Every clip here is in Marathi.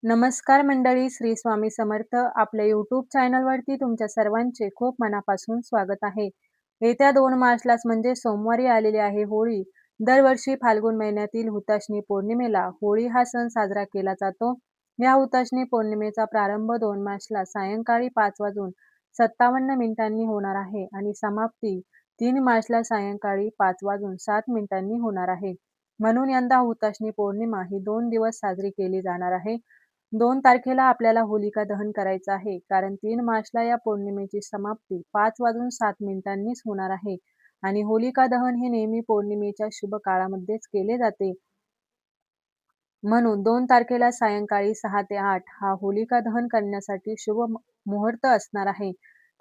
नमस्कार मंडळी, श्री स्वामी समर्थ. आपल्या यूट्यूब चॅनलवरती तुमच्या सर्वांचे खूप मनापासून स्वागत आहे. येत्या 2 मार्चलाच म्हणजे सोमवारी आलेली आहे होळी. दरवर्षी फाल्गुन महिन्यातील हुताशनी पौर्णिमेला होळी हा सण साजरा केला जातो. या हुताशनी पौर्णिमेचा प्रारंभ 2 मार्चला सायंकाळी 5 वाजून 57 मिनिटांनी होणार आहे आणि समाप्ती 3 मार्चला सायंकाळी 5 वाजून 7 मिनिटांनी होणार आहे. म्हणून यंदा हुताशनी पौर्णिमा ही 2 दिवस साजरी केली जाणार आहे. 2 तारखेला आपल्याला होलिका दहन करायचं आहे, कारण 3 मार्चला या पौर्णिमेची समाप्ती 5 वाजून 7 मिनिटांनीच होणार आहे आणि होलिका दहन हे नेहमी पौर्णिमेच्या शुभ काळामध्येच केले जाते. म्हणून 2 तारखेला सायंकाळी 6 ते 8 हा होलिका दहन करण्यासाठी शुभ मुहूर्त असणार आहे.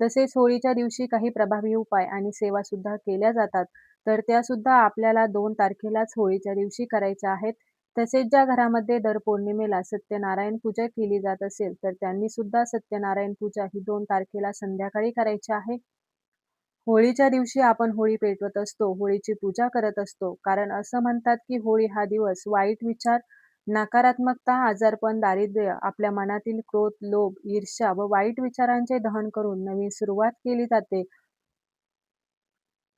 तसेच होळीच्या दिवशी काही प्रभावी उपाय आणि सेवा सुद्धा केल्या जातात. तर त्या सुद्धा आपल्याला 2 तारखेलाच होळीच्या दिवशी करायच्या आहेत. तसेच ज्या घरामध्ये दर पौर्णिमेला सत्यनारायण पूजा केली जात असेल, तर त्यांनी सुद्धा सत्यनारायण पूजा ही 2 तारखेला संध्याकाळी करायची आहे. होळीच्या दिवशी आपण होळी पेटवत असतो, होळीची पूजा करत असतो. कारण असं म्हणतात, की होळी हा दिवस वाईट विचार, नकारात्मकता, आजारपण, दारिद्र्य, आपल्या मनातील क्रोध, लोभ, ईर्ष्या व वाईट विचारांचे दहन करून नवीन सुरुवात केली जाते.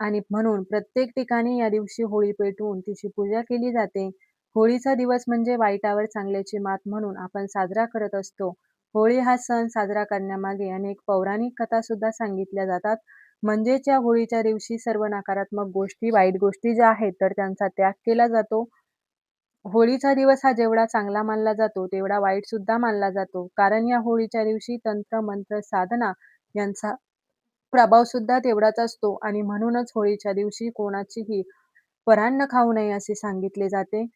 आणि म्हणून प्रत्येक ठिकाणी या दिवशी होळी पेटवून तिची पूजा केली जाते. होळीचा दिवस म्हणजे वाईटावर चांगल्याची मात म्हणून आपण साजरा करत असतो. होळी हा सण साजरा करण्यामागे अनेक पौराणिक कथा सुद्धा सांगितल्या जातात. म्हणजेच या होळीच्या दिवशी सर्व नकारात्मक गोष्टी, वाईट गोष्टी ज्या आहेत, तर त्यांचा त्याग केला जातो. होळीचा दिवस हा जेवढा चांगला मानला जातो, तेवढा वाईट सुद्धा मानला जातो. कारण या होळीच्या दिवशी तंत्र, मंत्र, साधना यांचा प्रभाव सुद्धा तेवढाच असतो आणि म्हणूनच होळीच्या दिवशी कोणाचीही परान्न खाऊ नये असे सांगितले जाते.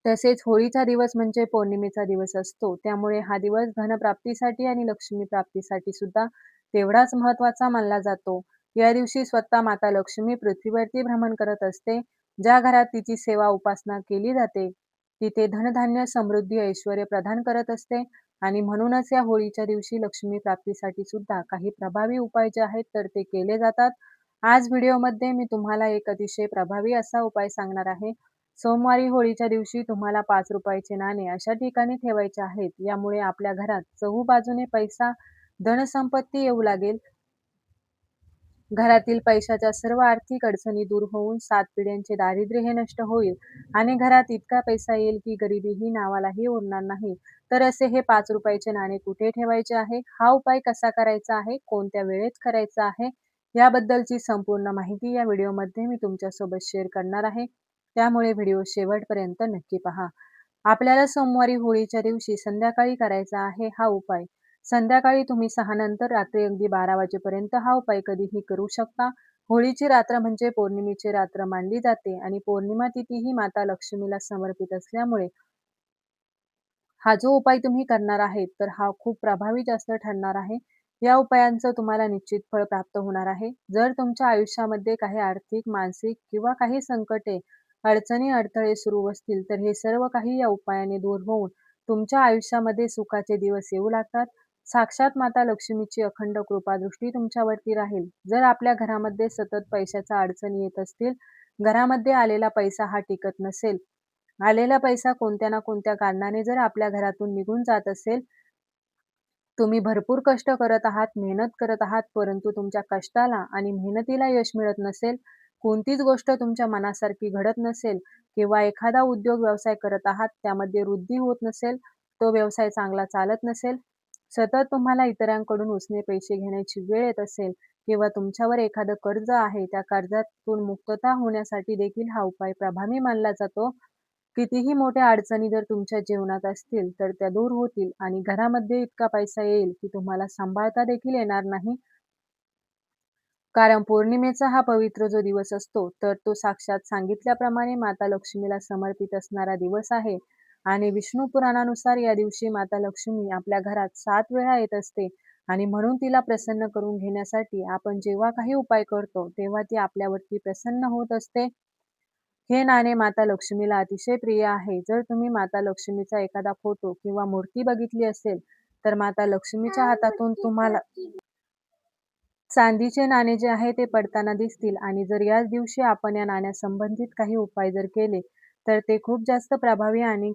तसेच होळीचा दिवस म्हणजे पौर्णिमेचा दिवस असतो. त्यामुळे हा दिवस धनप्राप्तीसाठी आणि लक्ष्मी प्राप्तीसाठी सुद्धा तेवढाच महत्त्वाचा मानला जातो. या दिवशी स्वतः माता लक्ष्मी पृथ्वीवरती भ्रमण करत असते. ज्या घरात तिची सेवा उपासना केली जाते, तिथे धनधान्य, समृद्धी, ऐश्वर्य प्रदान करत असते आणि म्हणूनच या होळीच्या दिवशी लक्ष्मी प्राप्तीसाठी सुद्धा काही प्रभावी उपाय जे आहेत तर ते केले जातात. आज व्हिडिओमध्ये मी तुम्हाला एक अतिशय प्रभावी असा उपाय सांगणार आहे. सोमवारी होळीच्या दिवशी तुम्हाला ₹5 नाणे अशा ठिकाणी ठेवायचे आहेत. यामुळे आपल्या घरात चहूबाजूने पैसा, धनसंपत्ती येऊ लागेल. घरातील पैशाच्या सर्व आर्थिक अडचणी दूर होऊन 7 पिढ्यांचे दारिद्र्य हे नष्ट होईल आणि घरात इतका पैसा येईल की गरिबीही नावालाही उरणार नाही. तर असे हे ₹5 नाणे कुठे ठेवायचे आहे? हा उपाय कसा करायचा आहे? कोणत्या वेळेत करायचा आहे? याबद्दलची संपूर्ण माहिती या व्हिडिओमध्ये मी तुमच्यासोबत शेअर करणार आहे. त्यामुळे व्हिडिओ शेवटपर्यंत नक्की पहा. आपल्याला सोमवारी होळीच्या दिवशी संध्याकाळी करायचा आहे हा उपाय. संध्याकाळी तुम्ही 6 नंतर रात्री अगदी 12 वाजेपर्यंत हा उपाय कधीही करू शकता. होळीची रात्र म्हणजे पौर्णिमेची रात्र मानली जाते आणि पौर्णिमा तिथी ही माता लक्ष्मीला समर्पित असल्यामुळे हा जो उपाय तुम्ही करणार आहेत, तर हा खूप प्रभावी जास्त ठरणार आहे. या उपायांचं तुम्हाला निश्चित फळ प्राप्त होणार आहे. जर तुमच्या आयुष्यामध्ये काही आर्थिक, मानसिक किंवा काही संकटे, अडचणी, अडथळे सुरू असतील, तर हे सर्व काही या उपायाने दूर होऊन तुमच्या आयुष्यामध्ये सुखाचे दिवस येऊ लागतात. साक्षात माता लक्ष्मीची अखंड कृपादृष्टी तुमच्यावरती राहील. जर आपल्या घरामध्ये सतत पैशाच्या अडचणी येत असतील, घरामध्ये आलेला पैसा हा टिकत नसेल, आलेला पैसा कोणत्या ना कोणत्या कारणाने जर आपल्या घरातून निघून जात असेल, तुम्ही भरपूर कष्ट करत आहात, मेहनत करत आहात, परंतु तुमच्या कष्टाला आणि मेहनतीला यश मिळत नसेल, कोणतीच गोष्ट तुमच्या मनासारखी घडत नसेल किंवा एखादा उद्योग व्यवसाय करत आहात, त्यामध्ये वृद्धी होत नसेल, तो व्यवसाय चांगला चालत नसेल, सतत तुम्हाला इतरांकडून उसने पैसे घेण्याची वेळ येत असेल किंवा तुमच्यावर एखादं कर्ज आहे, त्या कर्जातून मुक्तता होण्यासाठी देखील हा उपाय प्रभावी मानला जातो. कितीही मोठ्या अडचणी जर तुमच्या जीवनात असतील, तर त्या दूर होतील आणि घरामध्ये इतका पैसा येईल, की तुम्हाला सांभाळता देखील येणार नाही. कारण पौर्णिमेचा हा पवित्र जो दिवस असतो, तर तो साक्षात सांगितल्याप्रमाणे माता लक्ष्मीला समर्पित असणारा दिवस आहे आणि विष्णू पुराणानुसार या दिवशी माता लक्ष्मी आपल्या घरात 7 वेळा येत असते आणि म्हणून तिला प्रसन्न करून घेण्यासाठी आपण जेव्हा काही उपाय करतो, तेव्हा ती आपल्यावरती प्रसन्न होत असते. हे नाणे माता लक्ष्मीला अतिशय प्रिय आहे. जर तुम्ही माता लक्ष्मीचा एखादा फोटो किंवा मूर्ती बघितली असेल, तर माता लक्ष्मीच्या हातातून तुम्हाला चांदीचे नाणे जे आहे ते पडताना दिसतील आणि जर याच दिवशी आपण या नाण्यासंबंधित काही उपाय जर केले, तर ते खूप जास्त प्रभावी आणि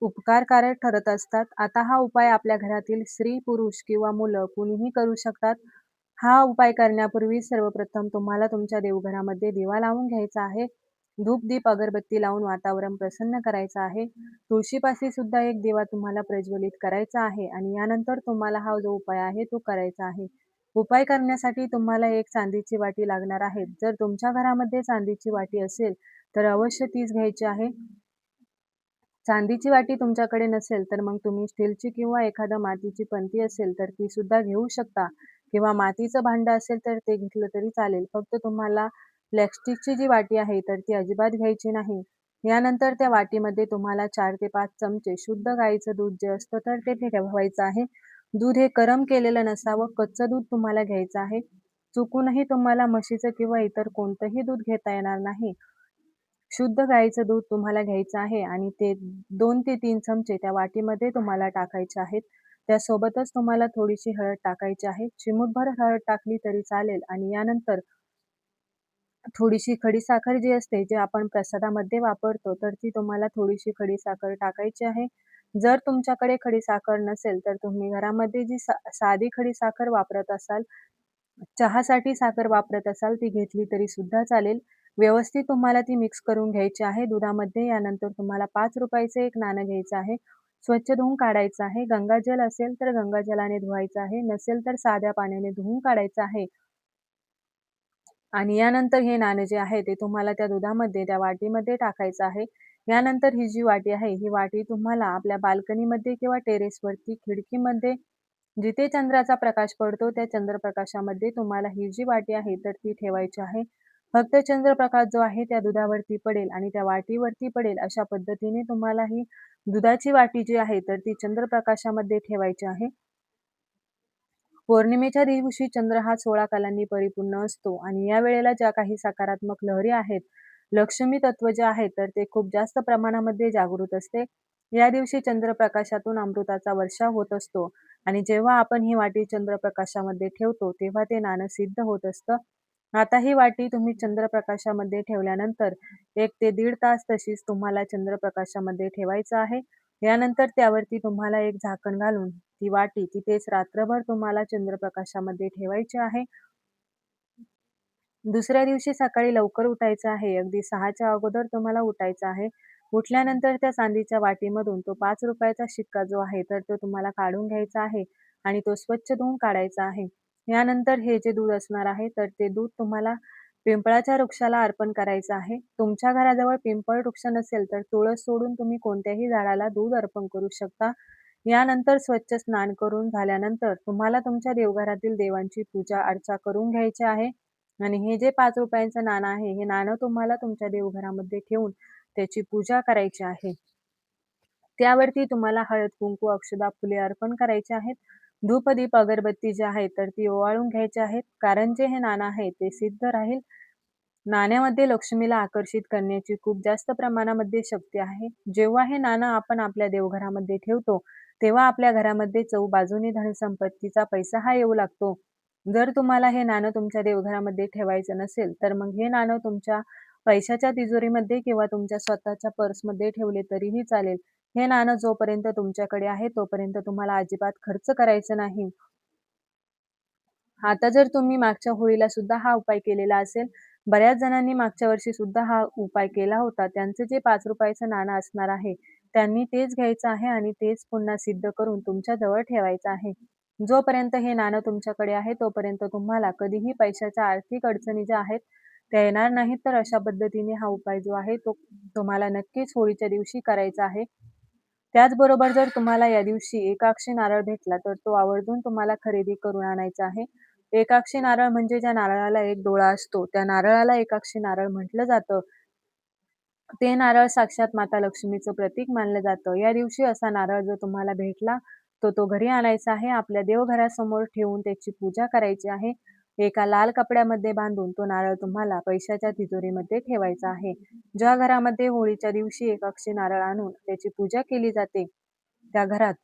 उपकारकारक ठरत असतात. आता हा उपाय आपल्या घरातील स्त्री, पुरुष किंवा मुलं कुणीही करू शकतात. हा उपाय करण्यापूर्वी सर्वप्रथम तुम्हाला तुमच्या देवघरामध्ये दिवा लावून घ्यायचा आहे. धूप, दीप, अगरबत्ती लावून वातावरण प्रसन्न करायचं आहे. तुळशीपाशी सुद्धा एक दिवा तुम्हाला प्रज्वलित करायचा आहे आणि यानंतर तुम्हाला हा जो उपाय आहे तो करायचा आहे. उपाय करण्यासाठी तुम्हाला एक चांदीची वाटी लागणार आहे. जर तुमच्या घरामध्ये चांदीची वाटी असेल, तर अवश्य तीच घ्यायची आहे. चांदीची वाटी तुमच्याकडे नसेल, तर मग तुम्ही स्टीलची किंवा एखादं मातीची पणती असेल, तर ती सुद्धा घेऊ शकता किंवा मातीचं भांडं असेल, तर ते घेतलं तरी चालेल. फक्त तुम्हाला प्लॅस्टिकची जी वाटी आहे, तर ती अजिबात घ्यायची नाही. यानंतर त्या वाटीमध्ये तुम्हाला 4 ते 5 चमचे शुद्ध गाईचं दूध जे असतं, तर ते ठेवायचं आहे. दूध हे गरम केलेलं नसावं, कच्चं दूध तुम्हाला घ्यायचं आहे. चुकूनही तुम्हाला म्हशीचं किंवा इतर कोणतंही दूध घेता येणार नाही. शुद्ध गाईचं दूध तुम्हाला घ्यायचं आहे आणि ते 2 ते 3 चमचे त्या वाटीमध्ये तुम्हाला टाकायचे आहेत. त्यासोबतच तुम्हाला थोडीशी हळद टाकायची आहे. चिमूटभर हळद टाकली तरी चालेल आणि यानंतर थोडीशी खडीसाखर जी असते, जी आपण प्रसादामध्ये वापरतो, तर ती तुम्हाला थोडीशी खडीसाखर टाकायची आहे. जर तुमच्याकडे खडीसाखर नसेल, तर तुम्ही घरामध्ये जी साधी खडीसाखर वापरत असाल, चहासाठी साखर वापरत असाल, ती घेतली तरी सुद्धा चालेल. व्यवस्थित तुम्हाला ती मिक्स करून घ्यायची आहे दुधामध्ये. यानंतर तुम्हाला ₹5 एक नाणं घ्यायचं आहे. स्वच्छ धुवून काढायचं आहे. गंगाजल असेल तर गंगाजलाने धुवायचं आहे. नसेल तर साध्या पाण्याने धुवून काढायचं आहे. आणि यानंतर हे नाणं जे आहे ते तुम्हाला त्या दुधामध्ये, त्या वाटीमध्ये टाकायचं आहे. यानंतर ही जी वाटी आहे, ही वाटी तुम्हाला आपल्या बाल्कनीमध्ये किंवा टेरेसवरती खिडकीमध्ये जिथे चंद्राचा प्रकाश पडतो, त्या चंद्रप्रकाशामध्ये तुम्हाला ही जी वाटी आहे, तर ती ठेवायची आहे. फक्त चंद्रप्रकाश जो आहे त्या दुधावरती पडेल आणि त्या वाटीवरती पडेल, अशा पद्धतीने तुम्हाला ही दुधाची वाटी जी आहे, तर ती चंद्रप्रकाशामध्ये ठेवायची आहे. पौर्णिमेच्या दिवशी चंद्र हा 16 कलांनी परिपूर्ण असतो आणि या वेळेला ज्या काही सकारात्मक लहरी आहेत, लक्ष्मी तत्व जे आहे, तर ते खूप जास्त प्रमाणामध्ये जागृत असते. या दिवशी चंद्रप्रकाशातून अमृताचा वर्षाव होत असतो आणि जेव्हा आपण ही वाटी चंद्रप्रकाशामध्ये ठेवतो, तेव्हा ते नाणं सिद्ध होत असतं. आता ही वाटी तुम्ही चंद्रप्रकाशामध्ये ठेवल्यानंतर 1 ते दीड तास तशीच तुम्हाला चंद्रप्रकाशामध्ये ठेवायचं आहे. यानंतर त्यावरती तुम्हाला एक झाकण घालून ती वाटी तिथेच रात्रभर तुम्हाला चंद्रप्रकाशामध्ये ठेवायची आहे. दुसऱ्या दिवशी सकाळी लवकर उठायचं आहे. अगदी 6च्या अगोदर तुम्हाला उठायचं आहे. उठल्यानंतर त्या चांदीच्या वाटीमधून तो ₹5 शिक्का जो आहे, तर तो तुम्हाला काढून घ्यायचा आहे आणि तो स्वच्छ धुवून काढायचा आहे. यानंतर हे जे दूध असणार आहे, तर ते दूध तुम्हाला पिंपळाच्या वृक्षाला अर्पण करायचं आहे. तुमच्या घराजवळ पिंपळ वृक्ष नसेल, तर तुळस सोडून तुम्ही कोणत्याही झाडाला दूध अर्पण करू शकता. यानंतर स्वच्छ स्नान करून झाल्यानंतर तुम्हाला तुमच्या देवघरातील देवांची पूजा-अर्चा करून घ्यायची आहे. आणि हे जे ₹5 नाणं आहे, हे नाणं तुम्हाला तुमच्या देवघरामध्ये ठेवून त्याची पूजा करायची आहे. त्यावरती तुम्हाला हळद-कुंकू, अक्षदा, फुले अर्पण करायची आहेत. धूप-दीप, अगरबत्ती जी आहे, तर ती ओवाळून घ्यायची आहेत. कारण जे हे नाणं आहे, ते सिद्ध राहील. नाण्यामध्ये लक्ष्मीला आकर्षित करण्याची खूप जास्त प्रमाणामध्ये शक्ती आहे. जेव्हा हे नाणं आपण आपल्या देवघरामध्ये ठेवतो, तेव्हा आपल्या घरामध्ये चहूबाजूने धनसंपत्तीचा पैसा हा येऊ लागतो. जर तुम्हाला हे नाणं तुमच्या देवघरामध्ये ठेवायचं नसेल, तर मग हे नाणं तुमच्या पैशाच्या तिजोरीमध्ये किंवा तुमच्या स्वतःच्या पर्समध्ये ठेवले तरीही चालेल. हे नाणं जोपर्यंत तुमच्याकडे आहे, तोपर्यंत तुम्हाला अजिबात खर्च करायचा नाही. आता जर तुम्ही मागच्या होळीला सुद्धा हा उपाय केलेला असेल, बऱ्याच जणांनी मागच्या वर्षी सुद्धा हा उपाय केला होता. त्यांचं जे ₹5 नाणं असणार आहे, त्यांनी तेच घ्यायचं आहे आणि तेच पुन्हा सिद्ध करून तुमच्या जवळ ठेवायचं आहे. जोपर्यंत हे नाणं तुमच्याकडे आहे, तोपर्यंत तुम्हाला कधीही पैशाच्या आर्थिक अडचणी ज्या आहेत, त्या येणार नाहीत. तर अशा पद्धतीने हा उपाय जो आहे, तो तुम्हाला नक्कीच होळीच्या दिवशी करायचा आहे. त्याचबरोबर जर तुम्हाला या दिवशी एकाक्षी नारळ भेटला, तर तो आवर्जून तुम्हाला खरेदी करून आणायचा आहे. एकाक्षी नारळ म्हणजे ज्या नारळाला एक डोळा असतो, त्या नारळाला एकाक्षी नारळ म्हटलं जातं. ते नारळ साक्षात माता लक्ष्मीचं प्रतीक मानलं जातं. या दिवशी असा नारळ जर तुम्हाला भेटला, तर तो घरी आणायचा आहे. आपल्या देवघरासमोर ठेवून त्याची पूजा करायची आहे. एका लाल कपड्यामध्ये बांधून तो नारळ तुम्हाला पैशाच्या तिजोरीमध्ये ठेवायचा आहे. ज्या घरामध्ये होळीच्या दिवशी एकाक्षी नारळ आणून त्याची पूजा केली जाते, त्या घरात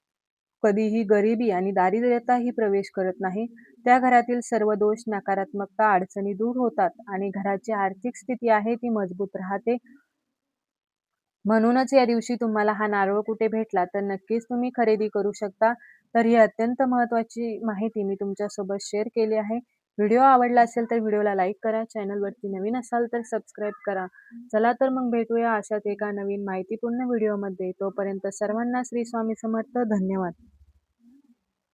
कधीही गरिबी आणि दारिद्र्यताही प्रवेश करत नाही. त्या घरातील सर्व दोष, नकारात्मकता, अडचणी दूर होतात आणि घराची आर्थिक स्थिती आहे ती मजबूत राहते. म्हणूनच या दिवशी तुम्हाला हा नारळ कुठे भेटला तर नक्कीच तुम्ही खरेदी करू शकता. तर ही अत्यंत महत्त्वाची माहिती मी तुमच्यासोबत शेअर केली आहे. व्हिडिओ आवडला असेल तर व्हिडिओला लाईक करा. चॅनलवरती नवीन असाल तर सबस्क्राईब करा. चला तर मग भेटूया अशाच एका नवीन माहितीपूर्ण व्हिडिओमध्ये. तोपर्यंत सर्वांना श्री स्वामी समर्थ. धन्यवाद.